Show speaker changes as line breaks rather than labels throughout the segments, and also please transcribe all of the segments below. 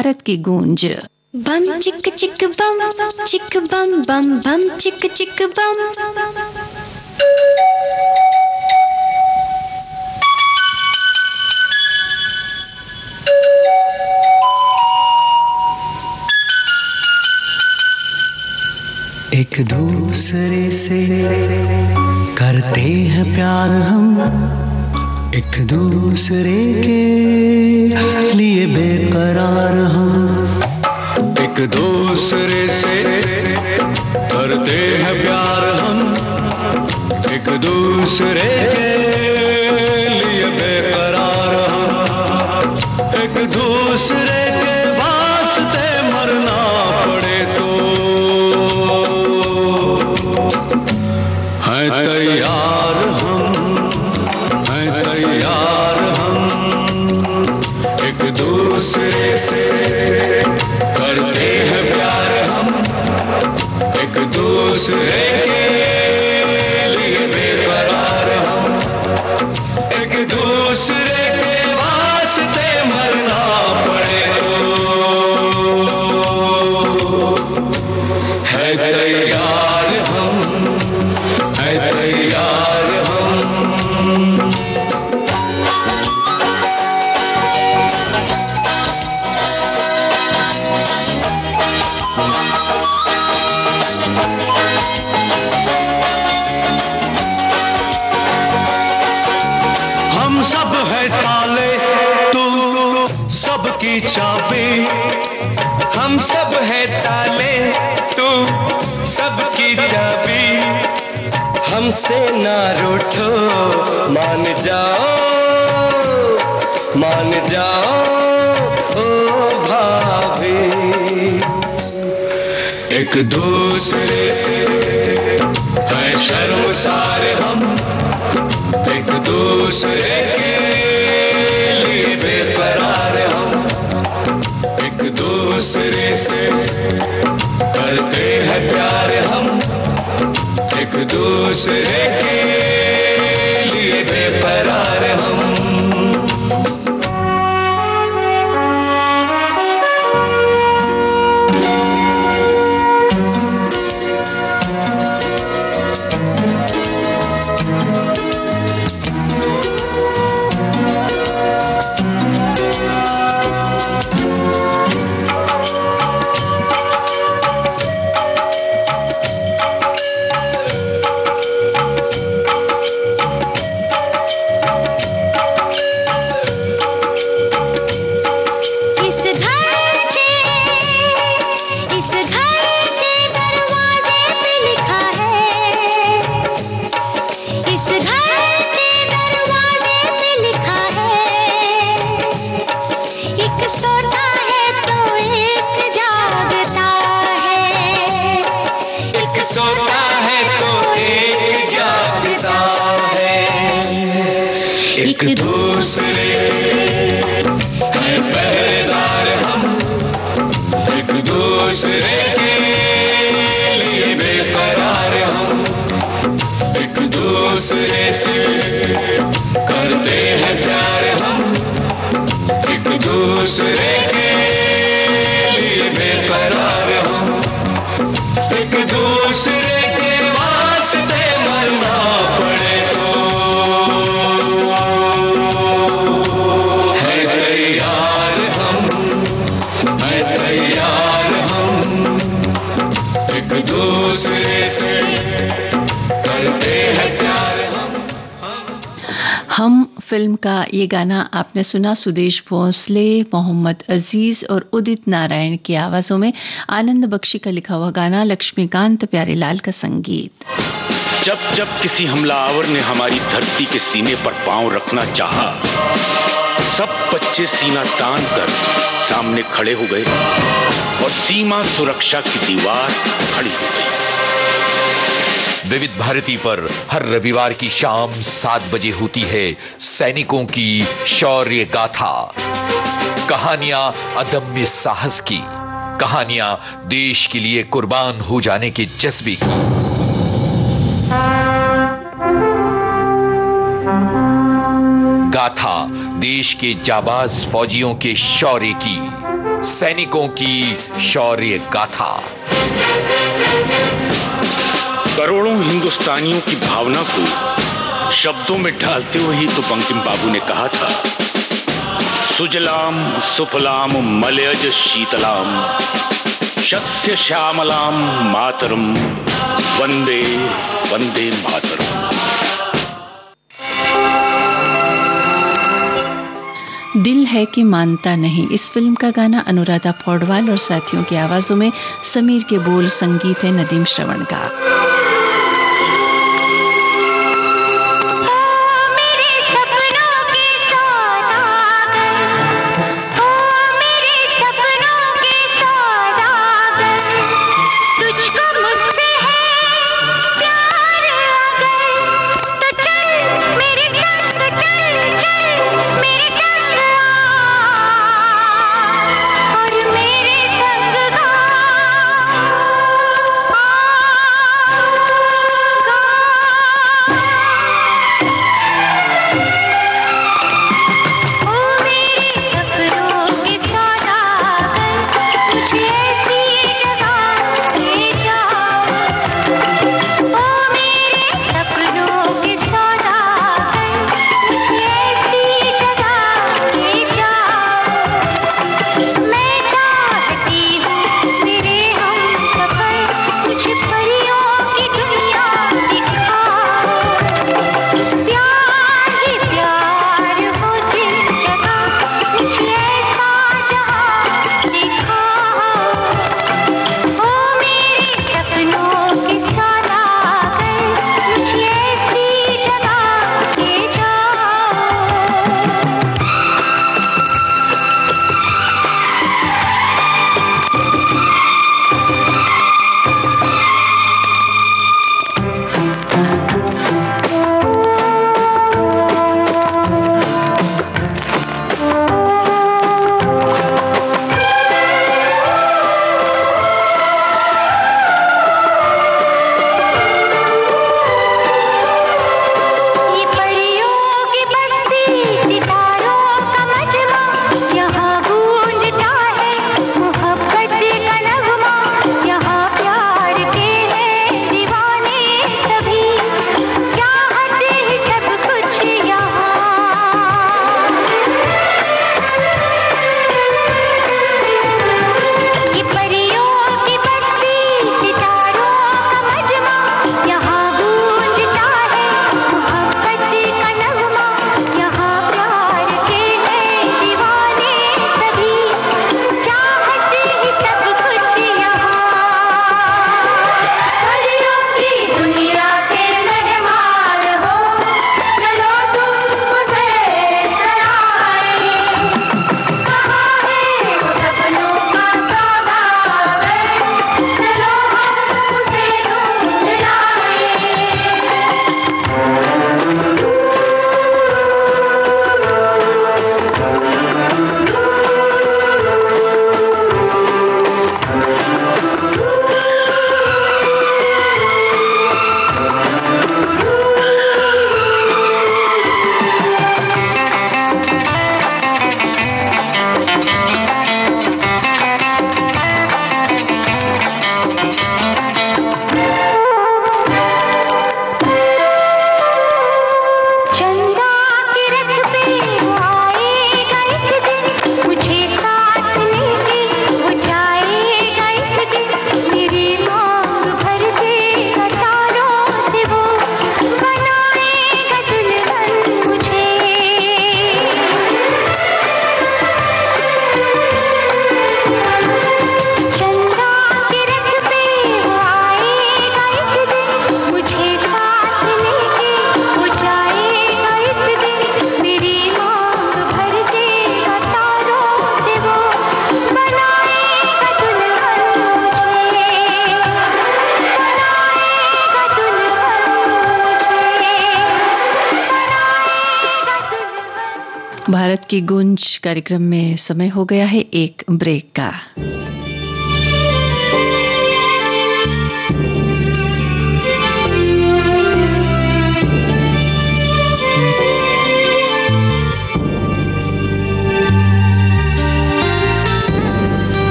भारत की गूंज।
बम चिक चिक बम बम बम चिक चिक बम।
एक दूसरे से करते हैं प्यार हम, एक दूसरे के लिए बेकरार हम। एक दूसरे से करते हैं प्यार हम, एक दूसरे के लिए बेकरार हम। एक दूसरे के वास्ते मरना पड़े तो हैं तैयार हम, हैं तैयार हम। एक दूसरे से करते हैं प्यार हम, एक दूसरे के लिए बेकरार हम। एक दूसरे के वास्ते मरना पड़े तो है तैयार हम, है तैयार हम। हम सब है ताले, तू सबकी चाबी। हम सब है ताले, तू सबकी चाबी। हमसे ना रूठो, मान जाओ, मान जाओ ओ भाभी। एक दूसरे से है शर्मसार हम, एक दूसरे के लिए बेकरार हम। एक दूसरे से करते हैं प्यार हम, एक दूसरे के लिए बेकरार हम। एक दूसरे के पहरेदार हम, एक दूसरे के लिए बेकरार हम। एक दूसरे से करते हैं प्यार हम, एक दूसरे के लिए बेकरार हम। एक दूसरे के वास्ते मरना पड़े तो है तैयार हम, है तैयार हम। एक दूसरे से करते हैं प्यार
हम फिल्म का ये गाना आपने सुना सुदेश भोसले, मोहम्मद अजीज और उदित नारायण की आवाजों में। आनंद बख्शी का लिखा हुआ गाना, लक्ष्मीकांत प्यारेलाल का संगीत।
जब जब किसी हमलावर ने हमारी धरती के सीने पर पांव रखना चाहा, सब बच्चे सीना तान कर सामने खड़े हो गए और सीमा सुरक्षा की दीवार खड़ी हो गई।
विविध भारती पर हर रविवार की शाम 7 बजे होती है सैनिकों की शौर्य गाथा। कहानियां अदम्य साहस की, कहानियां देश के लिए कुर्बान हो जाने के जज्बे की। गाथा देश के जाबाज फौजियों के शौर्य की। सैनिकों की शौर्य गाथा।
करोड़ों हिंदुस्तानियों की भावना को शब्दों में ढालते हुए ही तो बंकिम बाबू ने कहा था, सुजलाम सुफलाम मलयज शीतलाम शस्य श्यामलाम मातरम वंदे वंदे मातरम।
दिल है कि मानता नहीं, इस फिल्म का गाना अनुराधा पौडवाल और साथियों की आवाजों में, समीर के बोल, संगीत है नदीम श्रवण का। भारत की गूंज कार्यक्रम में समय हो गया है एक ब्रेक का।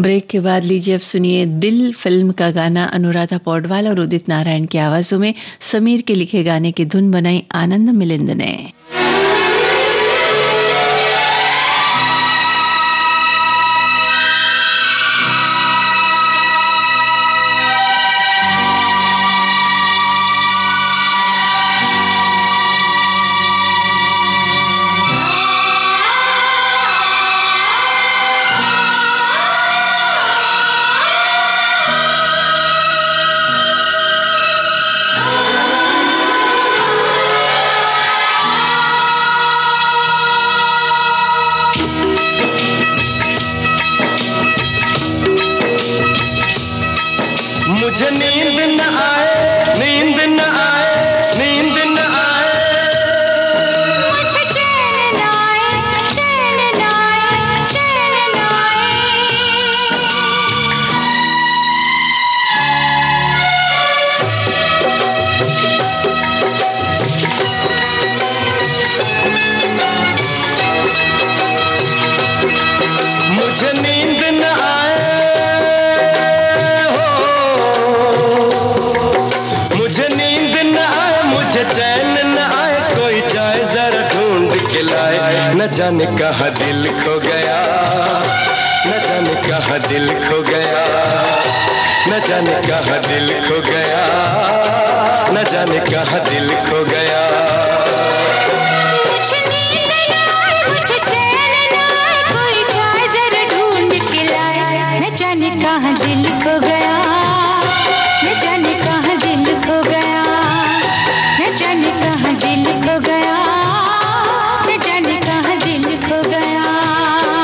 ब्रेक के बाद लीजिए अब सुनिए दिल फिल्म का गाना अनुराधा पौडवाल और उदित नारायण की आवाजों में समीर के लिखे गाने की धुन बनाई आनंद मिलिंद ने।
जाने कहाँ दिल खो गया, न जाने कहाँ दिल खो गया, न जाने कहाँ दिल खो गया, न जाने कहाँ दिल खो गया।
मुझे नींद न आए, मुझे चैन न आए, कोई जाए जरा ढूंढ के लाए। न जाने कहाँ दिल खो गया, न जाने कहाँ दिल खो गया, न जाने कहाँ दिल खो गया, न जाने कहाँ दिल खो गया।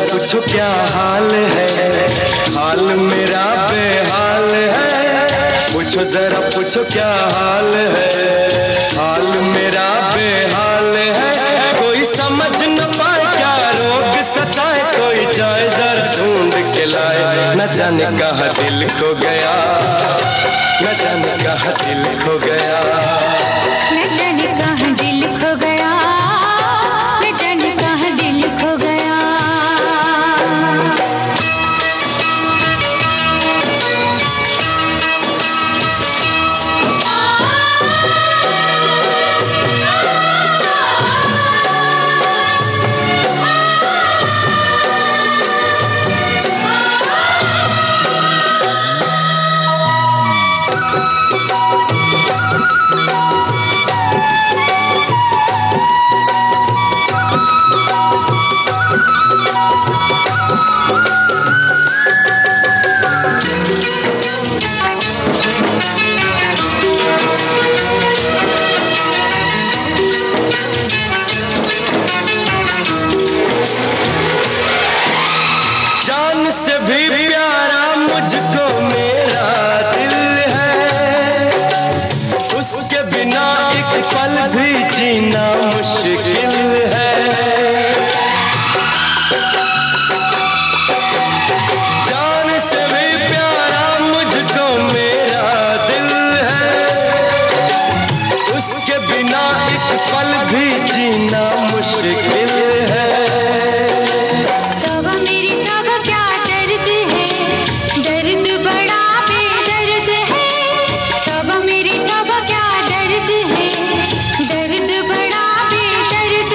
पूछो क्या हाल है, हाल मेरा बेहाल है। पूछो जरा पूछो क्या हाल है, हाल मेरा बेहाल है। कोई समझ न पाए क्या रोग सताए, कोई जाए जरा ढूंढ के लाए। न जाने कहाँ दिल खो गया, न जाने कहाँ दिल खो गया,
न जाने कहाँ दिल खो गया, न जाने कहाँ दिल खो गया। दर्द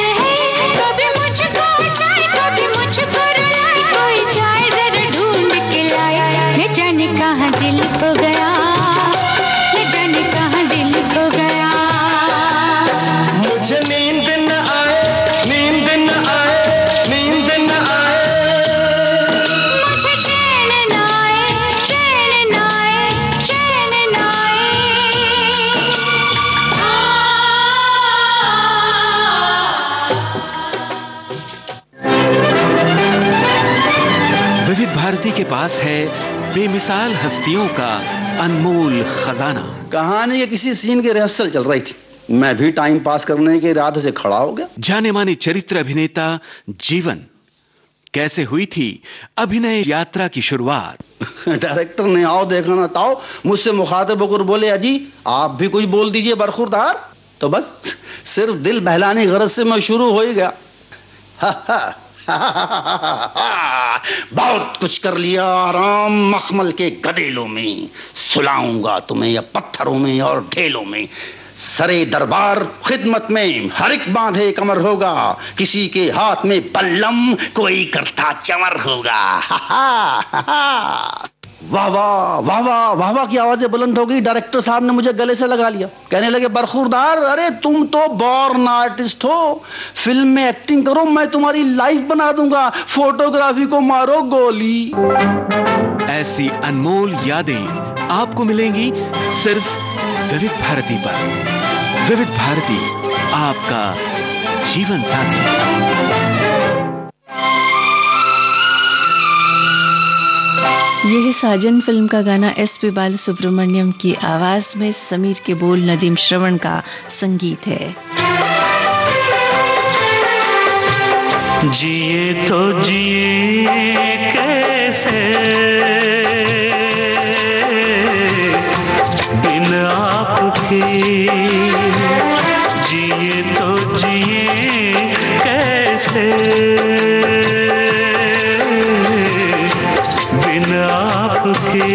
आपके पास है बेमिसाल हस्तियों का अनमोल खजाना।
कहानी के किसी सीन की रिहर्सल चल रही थी, मैं भी टाइम पास करने के इरादे से खड़ा हो गया।
जाने माने चरित्र अभिनेता जीवन, कैसे हुई थी अभिनय यात्रा की शुरुआत?
डायरेक्टर ने आओ देखना ना ताओ मुझसे मुखातिब होकर बोले, अजी आप भी कुछ बोल दीजिए बरखुरदार। तो बस सिर्फ दिल बहलाने की गरज से मैं शुरू हो ही गया। बहुत कुछ कर लिया राम मखमल के गदेलों में, सुलाऊंगा तुम्हें या पत्थरों में और ढेलों में। सरे दरबार खिदमत में हर एक बांधे कमर होगा, किसी के हाथ में बल्लम कोई करता चमर होगा। वाह वाह वाह वाह वाह वाह की आवाजें बुलंद हो गई। डायरेक्टर साहब ने मुझे गले से लगा लिया, कहने लगे, बरखुरदार अरे तुम तो बॉर्न आर्टिस्ट हो, फिल्म में एक्टिंग करो, मैं तुम्हारी लाइफ बना दूंगा, फोटोग्राफी को मारो गोली।
ऐसी अनमोल यादें आपको मिलेंगी सिर्फ विविध भारती पर। विविध भारती, आपका जीवन साथी।
यह है साजन फिल्म का गाना एसपी बालसुब्रमण्यम की आवाज में, समीर के बोल नदीम श्रवण का संगीत है।
जिए तो जिए कैसे बिन आपके, जिए तो जिए कैसे बिन आपके।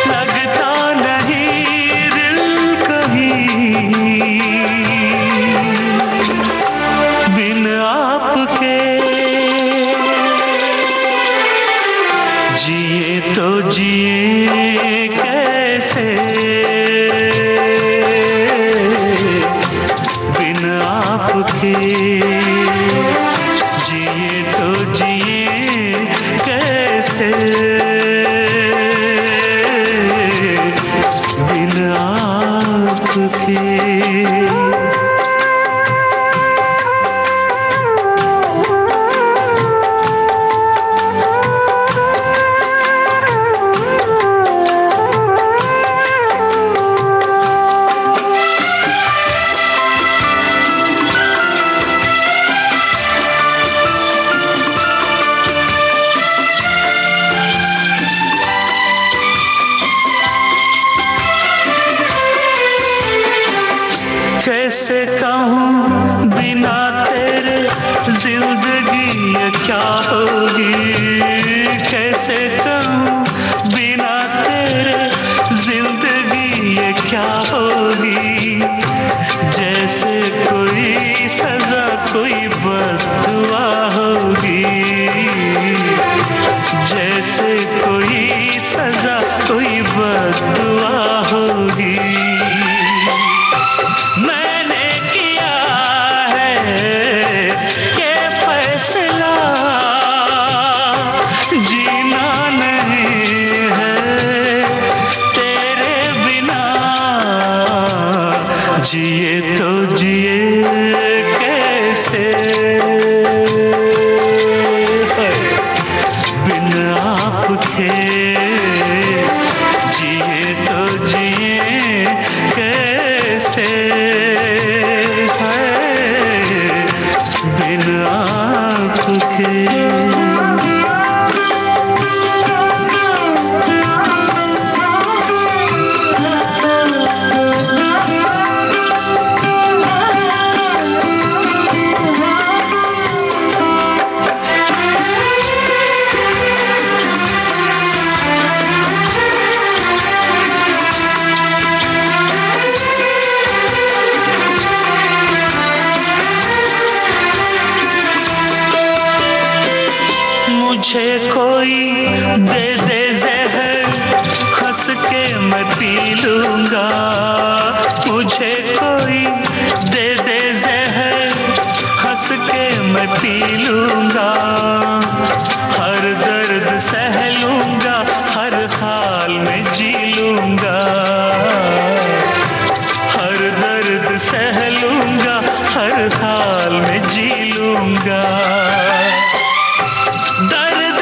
लगता नहीं दिल कहीं बिन आपके, जिए तो जिए कैसे बिन आपके, जिए तो जिए कैसे बिन आपके। कैसे कहूँ बिना तेरे जिंदगी ये क्या होगी, कैसे कहूँ बिना तेरे जिंदगी ये क्या होगी। जैसे कोई सजा कोई बद्दुआ होगी, जैसे कोई सजा कोई बद्दुआ होगी। मैंने किया है ये फैसला, जीना नहीं है तेरे बिना, जिए तो जिए कैसे बिन आपके, जिए तो जिए कैसे बिन आपके। मुझे कोई दे दे जहर हंस के मैं पी लूंगा, मुझे कोई दे दे जहर हंस के मैं पी लूंगा। हर दर्द सह लूंगा, हर हाल में जी लूंगा, हर दर्द सह लूंगा, हर हाल में जी लूंगा। दर्द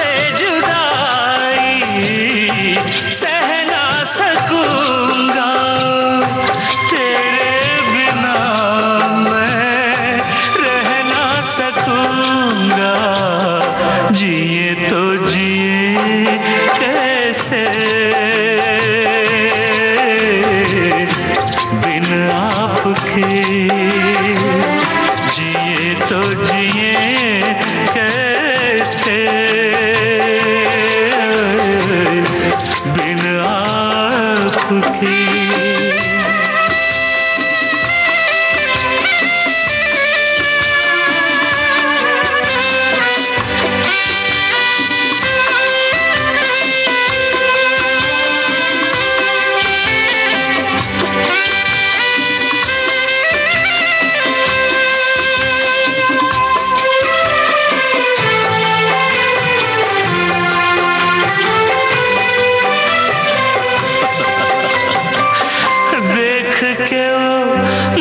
के वो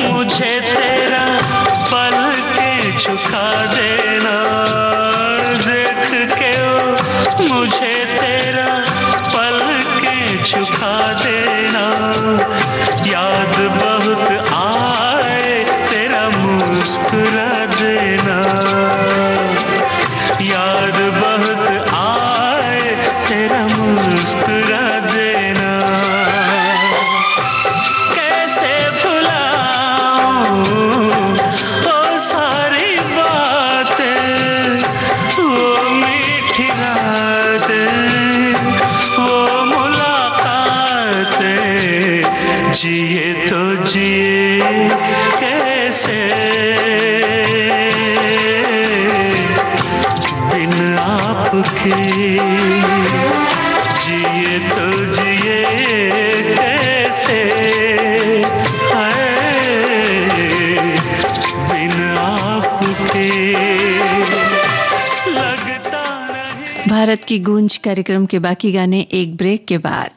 मुझे तेरा पल के झुका देना, देख के वो मुझे तेरा पल के झुका देना। याद बहुत आए तेरा मुस्कुरा देना, याद बहुत आए तेरा मुस्कुरा देना। कैसे भुलाऊं वो सारी बातें, वो मीठी रातें, वो मुलाकातें, जिए तो जिए कैसे बिन आपके, जिए तो जिए कैसे है बिन आपके, लगता नहीं।
भारत की गूंज कार्यक्रम के बाकी गाने एक ब्रेक के बाद।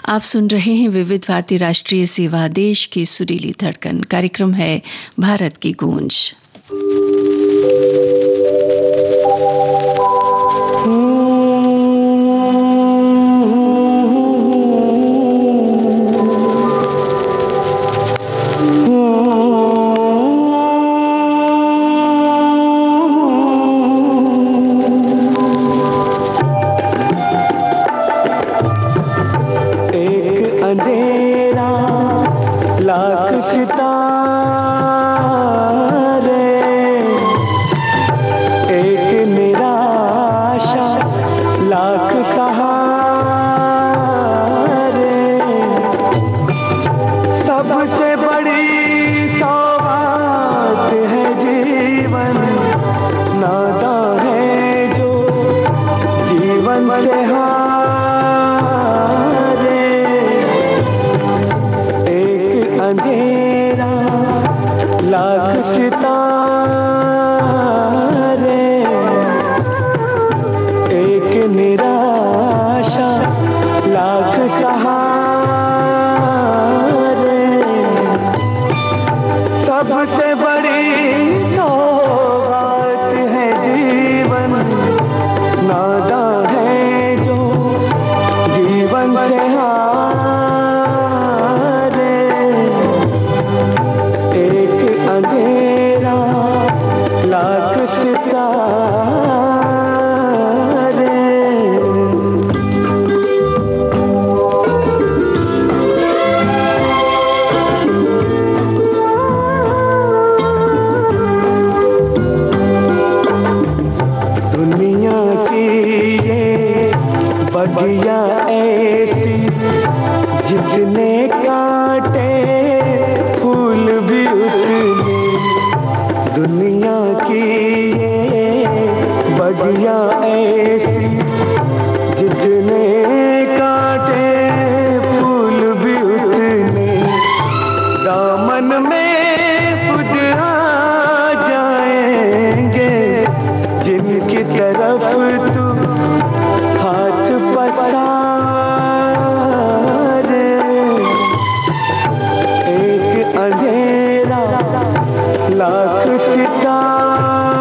आप सुन रहे हैं विविध भारती राष्ट्रीय सेवा, देश की सुरीली धड़कन। कार्यक्रम है भारत की गूंज।
बगिया ऐसी जितने काटे फूल भी उतने, दुनिया की ये बगिया ऐसी जितने काटे फूल भी उतने, दामन में खुद आ जाएंगे जिनकी तरफ तू हाथ पसारे। एक अंधेरा लाख सितारे।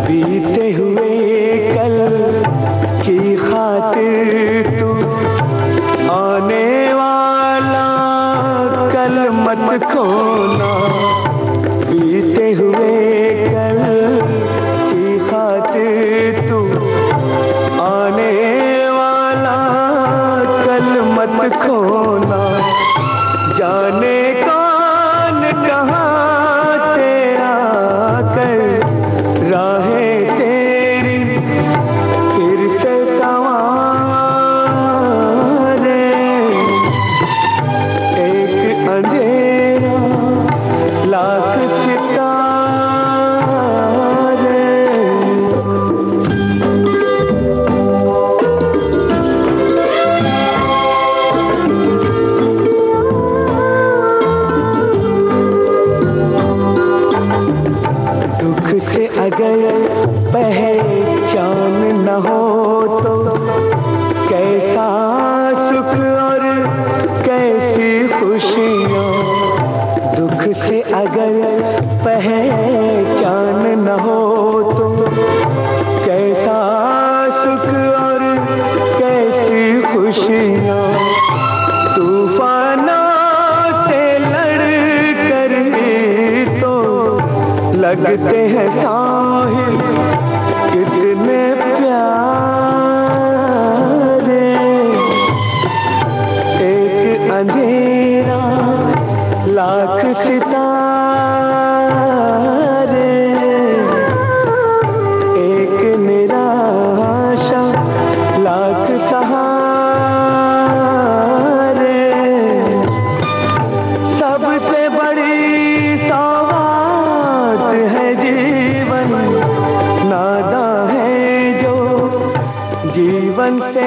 बीते हुए कल की खातिर तू आने वाला कल मत खोना। बीते हुए कल की खातिर तू आने वाला कल मत खोना। जाने कौन कहाँ से आकर राहें तेरी फिर से संवारे। एक अंधेरा लाख सितारे। दुख से अगर पहचान न हो तो कैसा सुख और कैसी खुशियाँ। दुख से अगर पहचान न हो तो कैसा सुख और कैसी खुशियाँ। तूफानों से लड़ कर तो लगते हैं साहिल कितने प्यारे। एक अंधेरा लाख सितारे। एक निराशा लाख सहारे। सबसे बड़ी सौगात है जीवन, नादा है जो जीवन से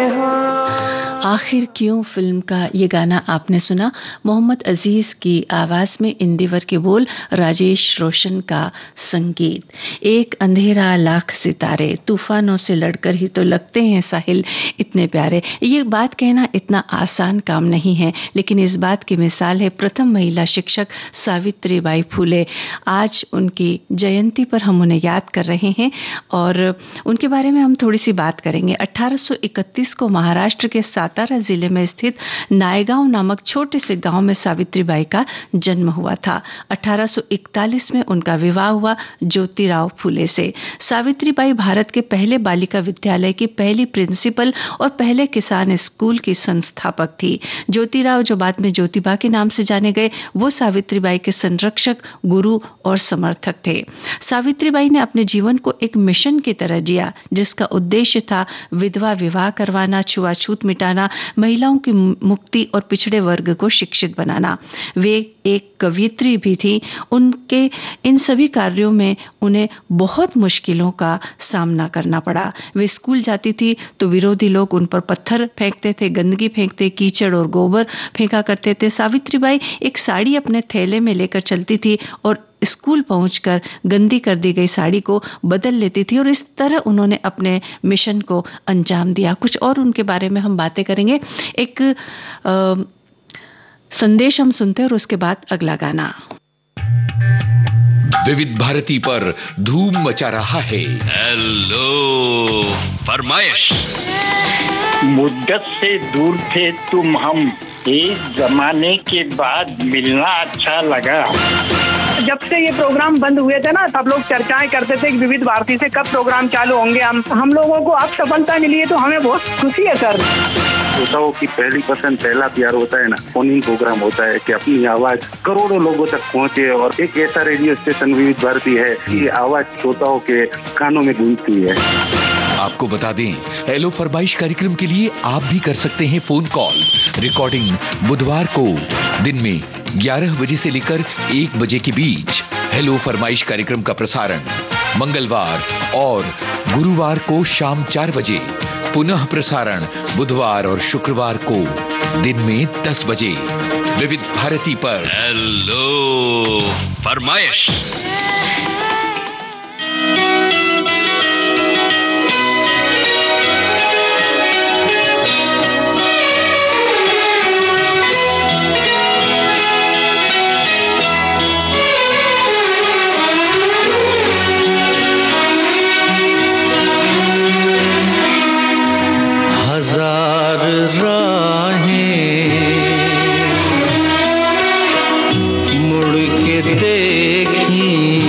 आखिर क्यों फिल्म का ये गाना आपने सुना। मोहम्मद अजीज की आवाज में इंदिवर के बोल, राजेश रोशन का संगीत। एक अंधेरा लाख सितारे, तूफानों से लड़कर ही तो लगते हैं साहिल इतने प्यारे। ये बात कहना इतना आसान काम नहीं है, लेकिन इस बात की मिसाल है प्रथम महिला शिक्षक सावित्रीबाई फुले। आज उनकी जयंती पर हम उन्हें याद कर रहे हैं और उनके बारे में हम थोड़ी सी बात करेंगे। 1831 को महाराष्ट्र के सातारा जिले में स्थित नायगांव नामक छोटे से गांव में सावित्रीबाई का जन्म हुआ था। 1841 में उनका विवाह हुआ ज्योतिराव फुले से। सावित्रीबाई भारत के पहले बालिका विद्यालय की पहली प्रिंसिपल और पहले किसान स्कूल की संस्थापक थी। ज्योतिराव, जो बाद में ज्योतिबा के नाम से जाने गए, वो सावित्रीबाई के संरक्षक, गुरु और समर्थक थे। सावित्रीबाई ने अपने जीवन को एक मिशन की तरह जिया, जिसका उद्देश्य था विधवा विवाह करवाना, छुआछूत मिटाना, महिलाओं की मुक्ति और पिछड़े वर्ग को शिक्षित बनाना। वे एक कवयित्री भी थी। उनके इन सभी कार्यों में उन्हें बहुत मुश्किलों का सामना करना पड़ा। वे स्कूल जाती थी तो विरोधी लोग उन पर पत्थर फेंकते थे, गंदगी फेंकते, कीचड़ और गोबर फेंका करते थे। सावित्रीबाई एक साड़ी अपने थैले में लेकर चलती थी और स्कूल पहुंचकर गंदी कर दी गई साड़ी को बदल लेती थी और इस तरह उन्होंने अपने मिशन को अंजाम दिया। कुछ और उनके बारे में हम बातें करेंगे। एक संदेश हम सुनते हैं और उसके बाद अगला गाना।
विविध भारती पर धूम मचा रहा है
हेलो फरमाइश।
मुद्दत से दूर थे तुम हम, एक जमाने के बाद मिलना अच्छा लगा।
जब से ये प्रोग्राम बंद हुए थे ना, सब लोग चर्चाएं करते थे कि विविध भारती से कब प्रोग्राम चालू होंगे। हम लोगों को अब सफलता मिली है तो हमें बहुत खुशी है सर।
श्रोताओं की पहली पसंद, पहला प्यार होता है ना, फोन इन प्रोग्राम होता है कि अपनी आवाज करोड़ों लोगों तक पहुंचे। और एक ऐसा रेडियो स्टेशन विविध भारती है कि आवाज श्रोताओं के कानों में गूंजती है।
आपको बता दें, हेलो फरमाइश कार्यक्रम के लिए आप भी कर सकते हैं फोन कॉल। रिकॉर्डिंग बुधवार को दिन में 11 बजे से लेकर 1 बजे के बीच। हेलो फरमाइश कार्यक्रम का प्रसारण मंगलवार और गुरुवार को शाम 4 बजे। पुनः प्रसारण बुधवार और शुक्रवार को दिन में 10 बजे विविध भारती पर।
हेलो फरमाइश।
हजार राहें मुड़ के देखी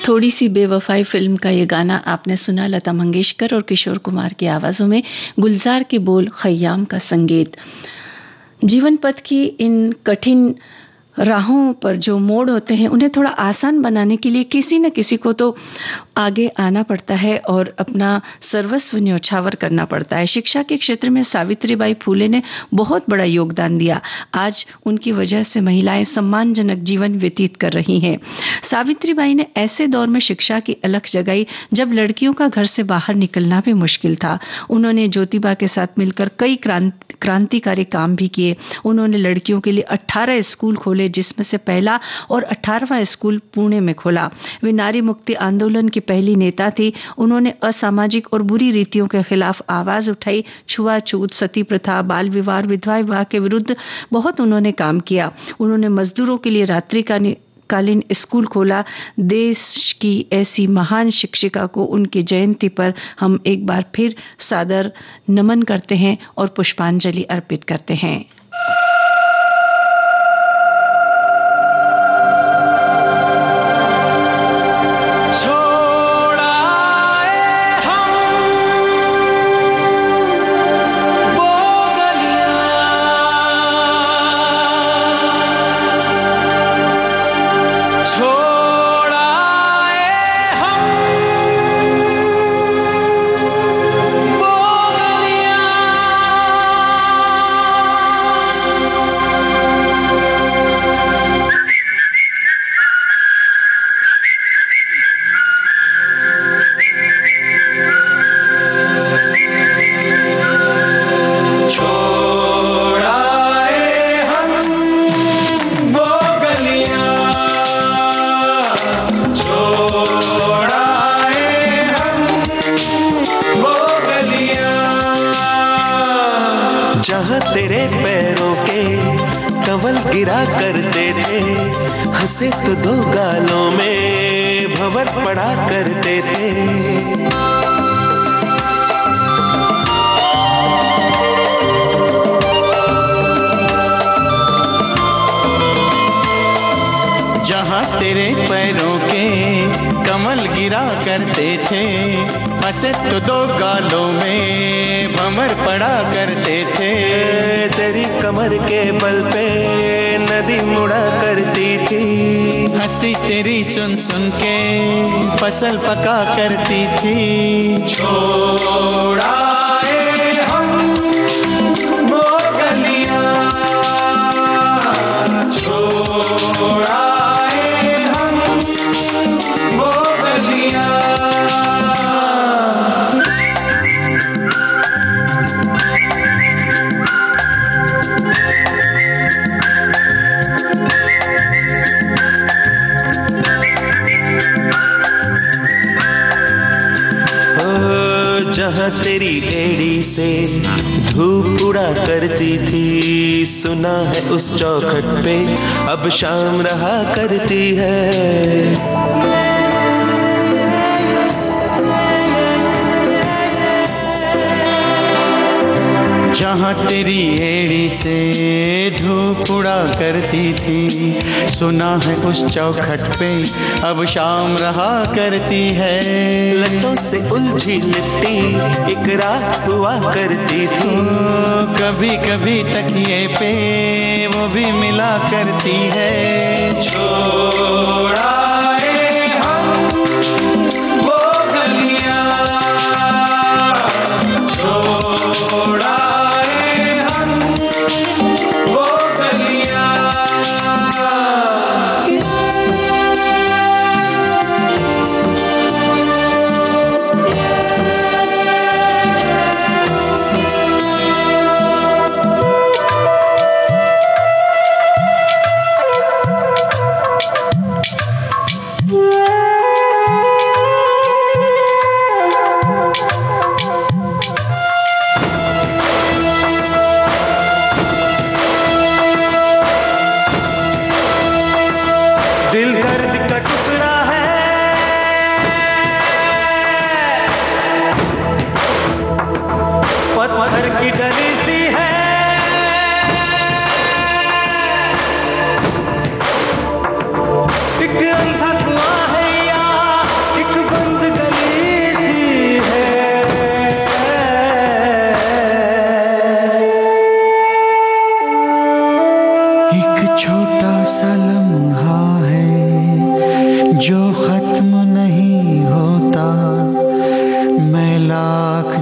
थोड़ी सी बेवफाई फिल्म का ये गाना आपने सुना, लता मंगेशकर और किशोर कुमार की आवाजों में, गुलजार के बोल, खय्याम का संगीत। जीवन पथ की इन कठिन राहों पर जो मोड़ होते हैं उन्हें थोड़ा आसान बनाने के लिए किसी न किसी को तो आगे आना पड़ता है और अपना सर्वस्व न्यौछावर करना पड़ता है। शिक्षा के क्षेत्र में सावित्रीबाई फूले ने बहुत बड़ा योगदान दिया। आज उनकी वजह से महिलाएं सम्मानजनक जीवन व्यतीत कर रही हैं। सावित्रीबाई ने ऐसे दौर में शिक्षा की अलख जगाई जब लड़कियों का घर से बाहर निकलना भी मुश्किल था। उन्होंने ज्योतिबा के साथ मिलकर कई क्रांतिकारी काम भी किए। उन्होंने लड़कियों के लिए 18 स्कूल खोले, जिसमें से पहला और 18वां स्कूल पुणे में खोला। वे नारी मुक्ति आंदोलन की पहली नेता थी। उन्होंने असामाजिक और बुरी रीतियों के खिलाफ आवाज उठाई। छुआछूत, सती प्रथा, बाल विवाह, विधवा विवाह के विरुद्ध बहुत उन्होंने काम किया। उन्होंने मजदूरों के लिए रात्रिकालीन स्कूल खोला। देश की ऐसी महान शिक्षिका को उनकी जयंती पर हम एक बार फिर सादर नमन करते हैं और पुष्पांजलि अर्पित करते हैं।
जहाँ तेरे पैरों के कंवल गिरा करते थे, हंसे तो दो गालों में भंवर पड़ा करते थे।
जहाँ तेरे पैरों के कमल गिरा करते थे, हंसे तो दो गालों में भंवर पड़ा करते थे।
तेरी कमर के बल पे नदी मुड़ा करती थी,
हंसी तेरी सुन सुन के फसल पका करती थी।
छोड़ा हम वो गलियां, छोड़ा जहाँ तेरी एड़ी से धूप उड़ा करती थी, सुना है उस चौखट पे अब शाम रहा करती है।
जहाँ तेरी एड़ी से धूप उड़ा करती थी, सुना है उस चौखट पे अब शाम रहा करती है।
लटों से उलझी लिट्टी एक रात हुआ करती थी,
कभी कभी तकिए पे वो भी मिला करती है।
छोड़ा हम वो गलियां, छोड़ा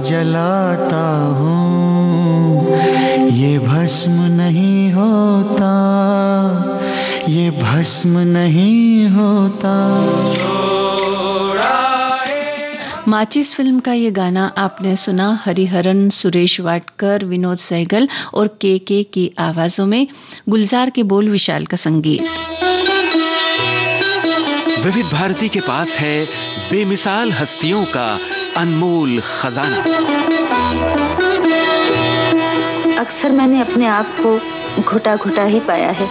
जलाता हूँ, ये भस्म नहीं होता, ये भस्म नहीं होता।
माचिस फिल्म का ये गाना आपने सुना हरिहरन, सुरेश वाडकर, विनोद सहगल और के की आवाजों में। गुलजार के बोल, विशाल का संगीत।
विविध भारती के पास है बेमिसाल हस्तियों का अनमोल खजाना।
अक्सर मैंने अपने आप को घुटा घुटा ही पाया है,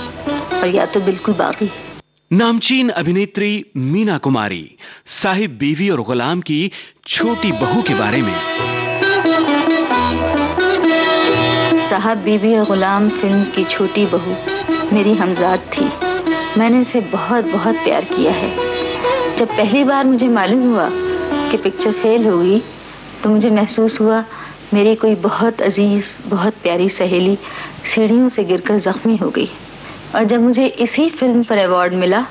और या तो बिल्कुल बाकी।
नामचीन अभिनेत्री मीना कुमारी साहिब बीवी और गुलाम की छोटी बहू के बारे में।
साहब बीवी और गुलाम फिल्म की छोटी बहू मेरी हमजाद थी। मैंने इसे बहुत बहुत प्यार किया है। जब पहली बार मुझे मालूम हुआ कि पिक्चर फेल होगी, तो मुझे महसूस हुआ मेरी कोई बहुत अजीज, बहुत प्यारी सहेली सीढ़ियों से गिरकर जख्मी हो गई। और जब मुझे इसी फिल्म पर अवार्ड मिला,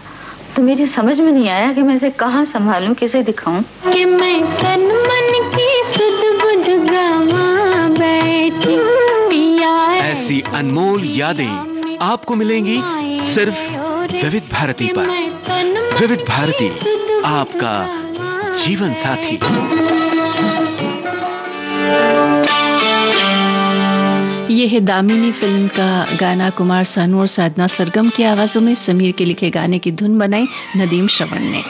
तो मेरी समझ में नहीं आया कि मैं इसे कहाँ संभालूं, किसे दिखाऊं।
कि मैं तन मन की सुध बुध गवा बैठी पिया।
ऐसी अनमोल यादें आपको मिलेंगी सिर्फ विविध भारती पर। विविध भारती, आपका जीवन साथी।
ये है दामिनी फिल्म का गाना। कुमार सानू और साधना सरगम की आवाजों में समीर के लिखे गाने की धुन बनाई नदीम श्रवण ने।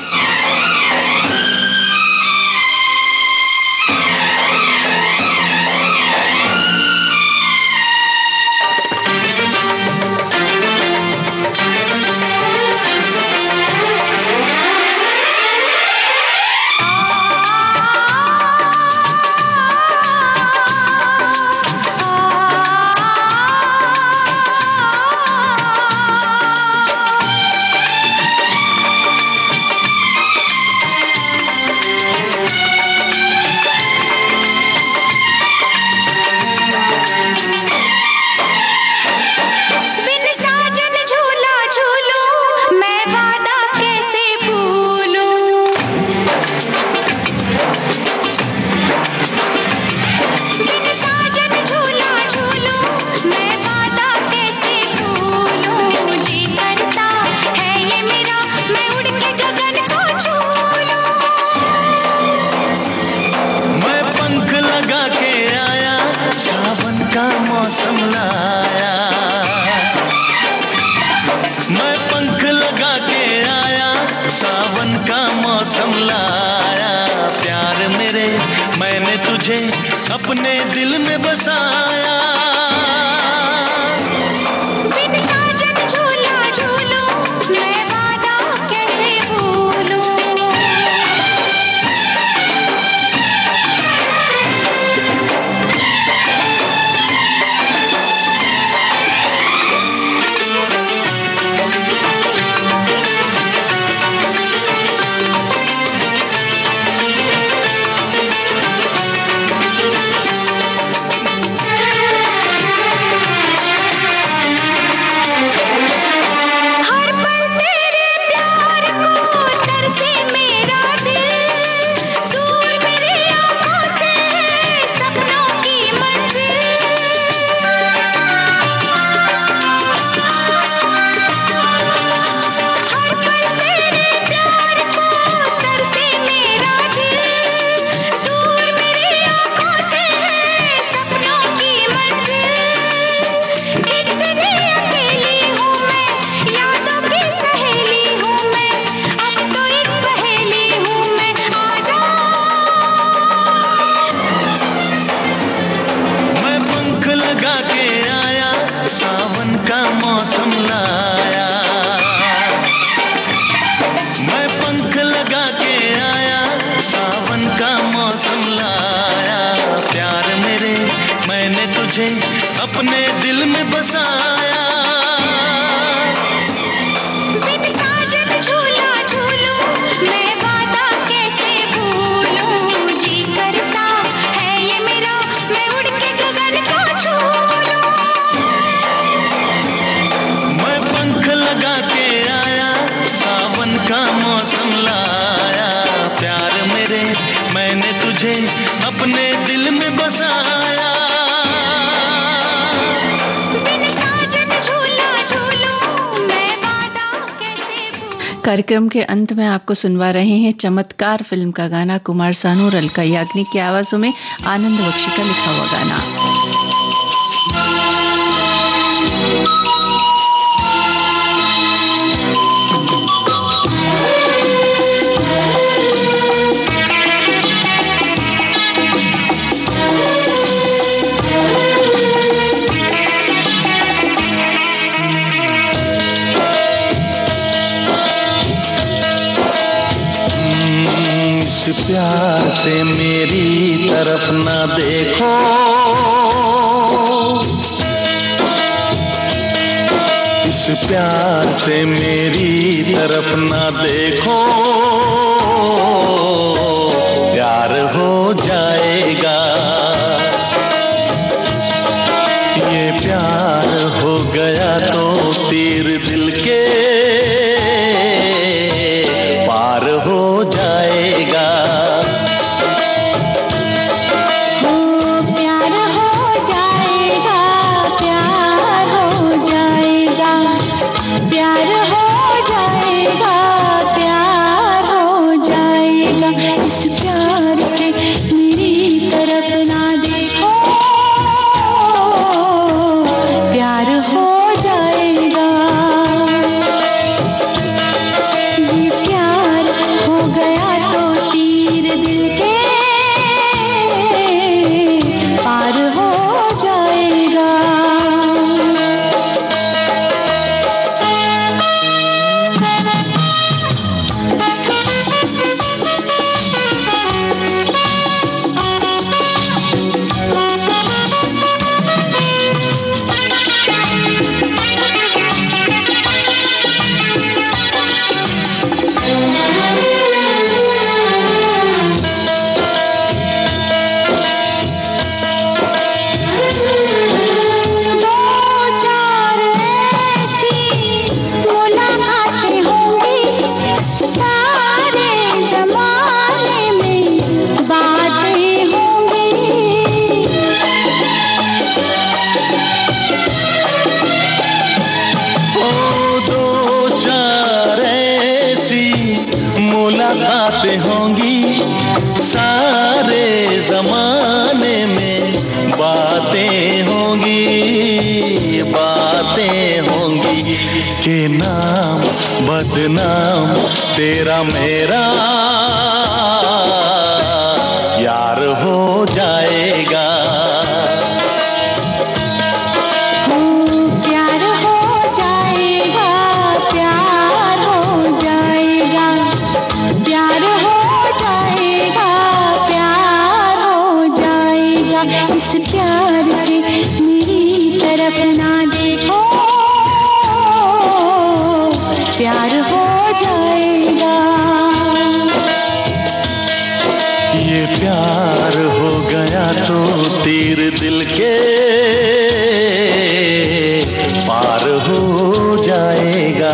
अपने दिल में बसाया। अपने दिल में बसाया। मुझे अपने दिल में बसाया।
कार्यक्रम के अंत में आपको सुनवा रहे हैं चमत्कार फिल्म का गाना, कुमार सानू और अलका याग्निक की आवाजों में आनंद बख्शी का लिखा हुआ गाना।
प्यार से मेरी तरफ ना देखो, इस प्यार से मेरी तरफ ना देखो, प्यार हो जाएगा। ये प्यार हो गया तो तीर दिल के पार हो जाएगा। बदनाम तेरा मेरा यार हो जाएगा।
प्यार हो जाएगा, प्यार हो जाएगा, प्यार हो जाएगा, प्यार हो जाएगा। इस प्यार से मेरी तरफ ना देखो, प्यार हो जाएगा।
ये प्यार हो गया तो तीर दिल के पार हो जाएगा।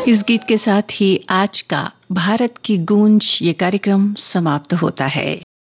इस गीत के साथ ही आज का भारत की गूंज ये कार्यक्रम समाप्त होता है।